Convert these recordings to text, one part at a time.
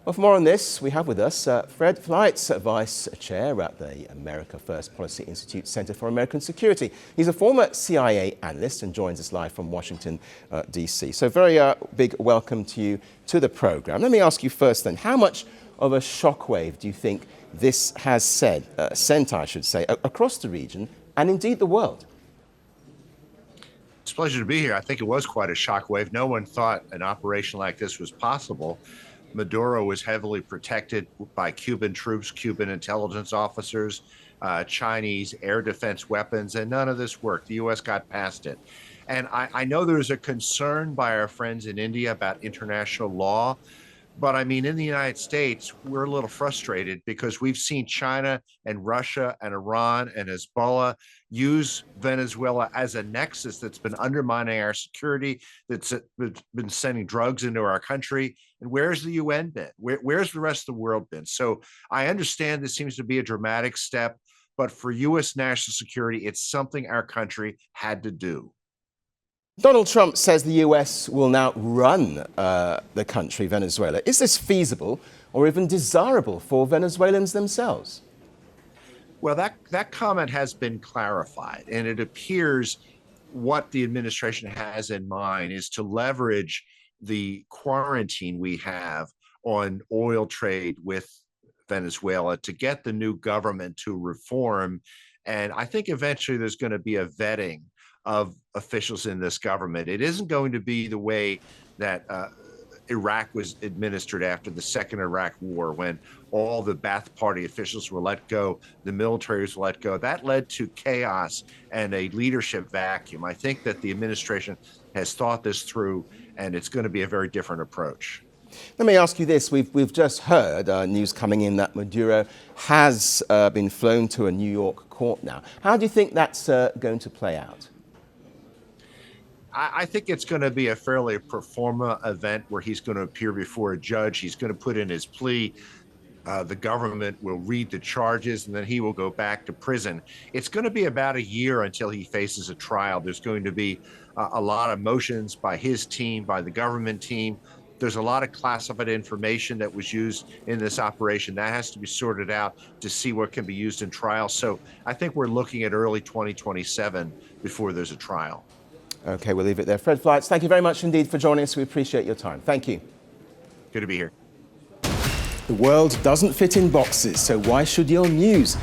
Well, for more on this, we have with us Fred Fleitz, Vice Chair at the America First Policy Institute Center for American Security. He's a former CIA analyst and joins us live from Washington, D.C. So very big welcome to you to the program. Let me ask you first then, how much of a shockwave do you think this has sent, across the region and indeed the world? It's a pleasure to be here. I think it was quite a shockwave. No one thought an operation like this was possible. Maduro was heavily protected by Cuban troops, Cuban intelligence officers, Chinese air defense weapons, and none of this worked. The U.S. got past it. And I know there's a concern by our friends in India about international law. But I mean, in the United States, we're a little frustrated because we've seen China and Russia and Iran and Hezbollah use Venezuela as a nexus that's been undermining our security, that's been sending drugs into our country. And where's the UN been? Where's the rest of the world been? So I understand this seems to be a dramatic step, but for U.S. national security, it's something our country had to do. Donald Trump says the U.S. will now run the country, Venezuela. Is this feasible or even desirable for Venezuelans themselves? Well, that comment has been clarified, and it appears what the administration has in mind is to leverage the quarantine we have on oil trade with Venezuela to get the new government to reform. And I think eventually there's going to be a vetting of officials in this government. It isn't going to be the way that Iraq was administered after the second Iraq war, when all the Ba'ath Party officials were let go, the military was let go. That led to chaos and a leadership vacuum. I think that the administration has thought this through, and it's going to be a very different approach. Let me ask you this. We've just heard news coming in that Maduro has been flown to a New York court now. How do you think that's going to play out? I think it's going to be a fairly pro forma event where he's going to appear before a judge. He's going to put in his plea. The government will read the charges, and then he will go back to prison. It's going to be about a year until he faces a trial. There's going to be a lot of motions by his team, by the government team. There's a lot of classified information that was used in this operation. That has to be sorted out to see what can be used in trial. So I think we're looking at early 2027 before there's a trial. Okay, we'll leave it there. Fred Fleitz, thank you very much indeed for joining us. We appreciate your time. Thank you. Good to be here. The world doesn't fit in boxes, so why should your news? From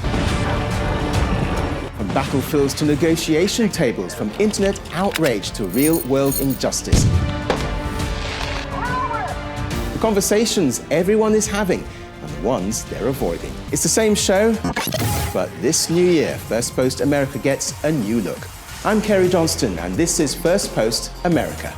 battlefields to negotiation tables, from internet outrage to real-world injustice. The conversations everyone is having and the ones they're avoiding. It's the same show, but this new year, Firstpost America gets a new look. I'm Cary Johnston, and this is Firstpost America.